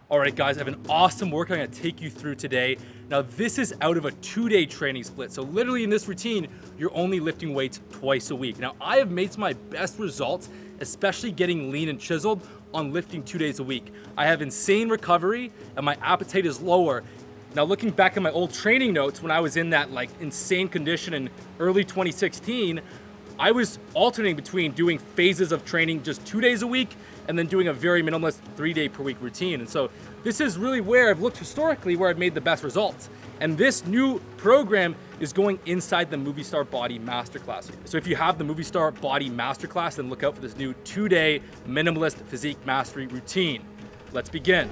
All right, guys, I have an awesome workout I'm gonna take you through today. Now, this is out of a 2-day training split. So literally in this routine, you're only lifting weights twice a week. Now, I have made some of my best results, especially getting lean and chiseled on lifting 2 days a week. I have insane recovery and my appetite is lower. Now, looking back at my old training notes, when I was in that like insane condition in early 2016, I was alternating between doing phases of training just 2 days a week and then doing a very minimalist 3-day per week routine. And so this is really where I've looked historically where I've made the best results. And this new program is going inside the Movie Star Body Masterclass. So if you have the Movie Star Body Masterclass, then look out for this new 2-day minimalist physique mastery routine. Let's begin.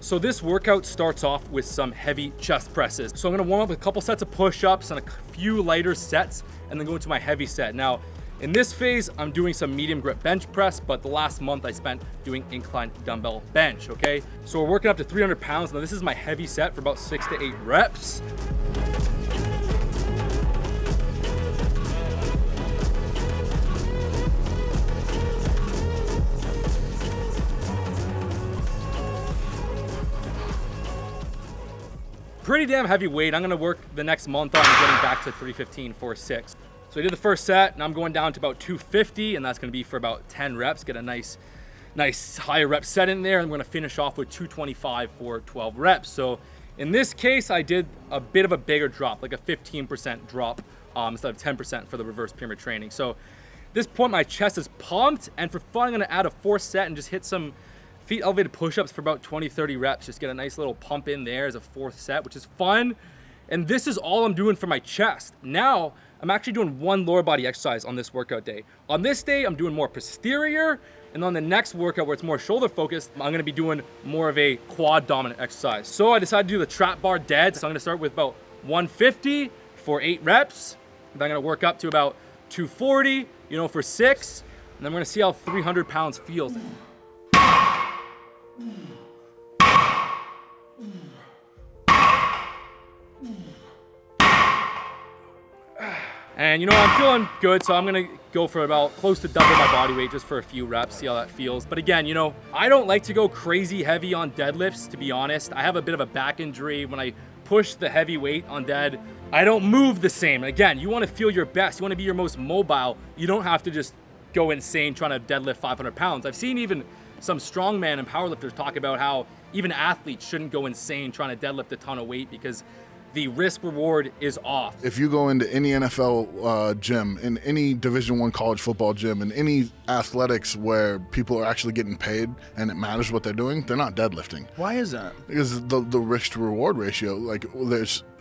So this workout starts off with some heavy chest presses. So I'm gonna warm up with a couple sets of push-ups and a few lighter sets and then go into my heavy set. Now, in this phase, I'm doing some medium grip bench press, but the last month I spent doing incline dumbbell bench, okay? So we're working up to 300 pounds. Now this is my heavy set for about 6 to 8 reps. Pretty damn heavy weight. I'm gonna work the next month on getting back to 315, 4-6. So I did the first set, and I'm going down to about 250, and that's gonna be for about 10 reps. Get a nice higher rep set in there. I'm gonna finish off with 225 for 12 reps. So in this case, I did a bit of a bigger drop, like a 15% drop instead of 10% for the reverse pyramid training. So at this point, my chest is pumped, and for fun, I'm gonna add a 4th set and just hit some feet elevated push-ups for about 20, 30 reps. Just get a nice little pump in there as a 4th set, which is fun. And this is all I'm doing for my chest. Now, I'm actually doing one lower body exercise on this workout day. On this day, I'm doing more posterior, and on the next workout where it's more shoulder focused, I'm gonna be doing more of a quad dominant exercise. So I decided to do the trap bar dead. So I'm gonna start with about 150 for 8 reps. Then I'm gonna work up to about 240, for 6. And then I'm gonna see how 300 pounds feels. And I'm feeling good, so I'm gonna go for about close to double my body weight just for a few reps, see how that feels. But again, I don't like to go crazy heavy on deadlifts, to be honest. I have a bit of a back injury. When I push the heavy weight on dead, I don't move the same. Again, you wanna feel your best. You wanna be your most mobile. You don't have to just go insane trying to deadlift 500 pounds. I've seen even some strongman and powerlifters talk about how even athletes shouldn't go insane trying to deadlift a ton of weight because the risk reward is off. If you go into any NFL gym, in any Division I college football gym, in any athletics where people are actually getting paid and it matters what they're doing, they're not deadlifting. Why is that? Because the risk to reward ratio,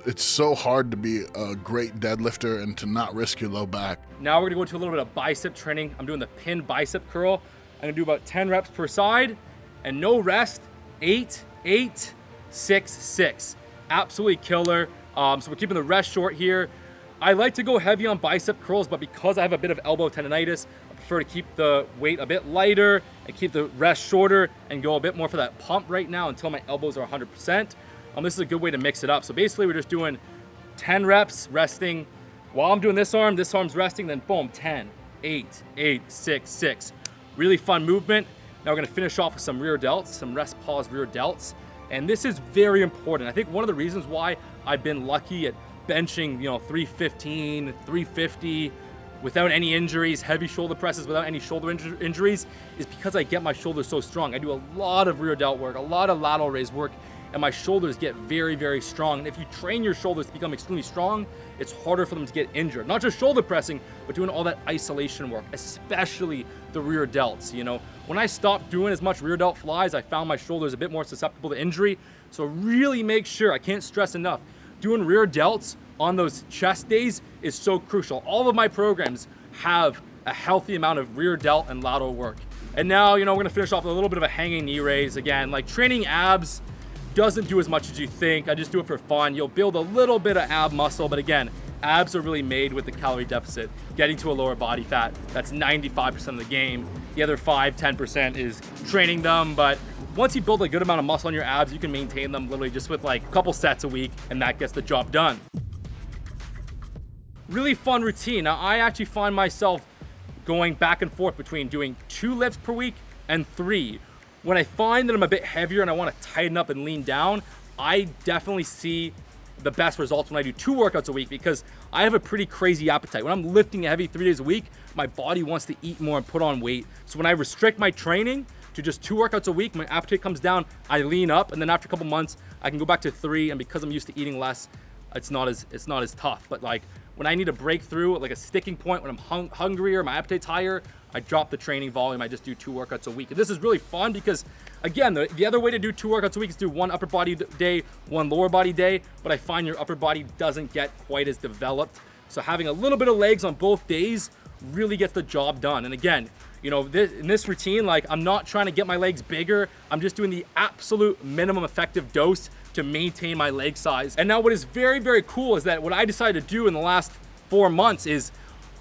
it's so hard to be a great deadlifter and to not risk your low back. Now we're gonna go into a little bit of bicep training. I'm doing the pin bicep curl. I'm gonna do about 10 reps per side and no rest, 8, 8, 6, 6. Absolutely killer. So we're keeping the rest short here. I like to go heavy on bicep curls, but because I have a bit of elbow tendonitis, I prefer to keep the weight a bit lighter and keep the rest shorter and go a bit more for that pump right now until my elbows are 100%. This is a good way to mix it up. So basically we're just doing 10 reps, resting. While I'm doing this arm's resting, then boom, 10, 8, 8, 6, 6. Really fun movement. Now we're gonna finish off with some rear delts, some rest pause rear delts. And this is very important. I think one of the reasons why I've been lucky at benching, 315, 350 without any injuries, heavy shoulder presses without any shoulder injuries is because I get my shoulders so strong. I do a lot of rear delt work, a lot of lateral raise work, and my shoulders get very, very strong. And if you train your shoulders to become extremely strong, it's harder for them to get injured. Not just shoulder pressing, but doing all that isolation work, especially the rear delts. When I stopped doing as much rear delt flies, I found my shoulders a bit more susceptible to injury. So really make sure, I can't stress enough, doing rear delts on those chest days is so crucial. All of my programs have a healthy amount of rear delt and lateral work. And now, we're gonna finish off with a little bit of a hanging knee raise. Again, like training abs doesn't do as much as you think. I just do it for fun. You'll build a little bit of ab muscle, but again, abs are really made with the calorie deficit. Getting to a lower body fat, that's 95% of the game. The other 5-10% is training them, but once you build a good amount of muscle on your abs, you can maintain them literally just with like a couple sets a week, and that gets the job done. Really fun routine. Now, I actually find myself going back and forth between doing 2 lifts per week and 3, when I find that I'm a bit heavier and I want to tighten up and lean down, I definitely see the best results when I do 2 workouts a week, because I have a pretty crazy appetite. When I'm lifting heavy 3 days a week, my body wants to eat more and put on weight. So when I restrict my training to just 2 workouts a week, my appetite comes down, I lean up, and then after a couple months, I can go back to 3, and because I'm used to eating less, it's not as tough. But like when I need a breakthrough, like a sticking point, when I'm hungrier, my appetite's higher, I drop the training volume. I just do 2 workouts a week. And this is really fun because, again, the other way to do 2 workouts a week is do 1 upper body day, 1 lower body day, but I find your upper body doesn't get quite as developed. So having a little bit of legs on both days really gets the job done. And again, you know, in this routine, like I'm not trying to get my legs bigger. I'm just doing the absolute minimum effective dose to maintain my leg size. And now what is very, very cool is that what I decided to do in the last 4 months is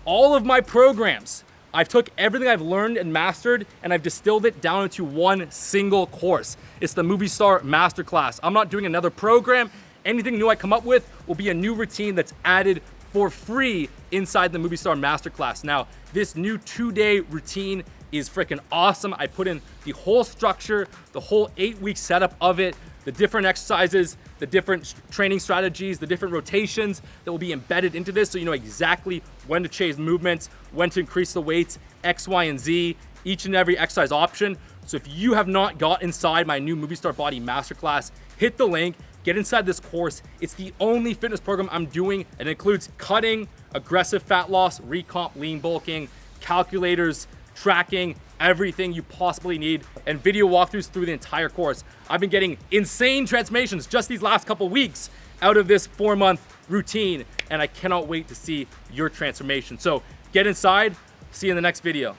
all of my programs, I've took everything I've learned and mastered and I've distilled it down into 1 single course. It's the Movie Star Masterclass. I'm not doing another program. Anything new I come up with will be a new routine that's added for free inside the Movie Star Masterclass. Now, this new 2-day routine is freaking awesome. I put in the whole structure, the whole 8-week setup of it, the different exercises, the different training strategies, the different rotations that will be embedded into this, so you know exactly when to change movements, when to increase the weights, X, Y, and Z, each and every exercise option. So if you have not got inside my new Movie Star Body Masterclass, hit the link, get inside this course. It's the only fitness program I'm doing. It includes cutting, aggressive fat loss, recomp, lean bulking, calculators, tracking, everything you possibly need, and video walkthroughs through the entire course. I've been getting insane transformations just these last couple weeks out of this 4-month routine, and I cannot wait to see your transformation. So get inside, see you in the next video.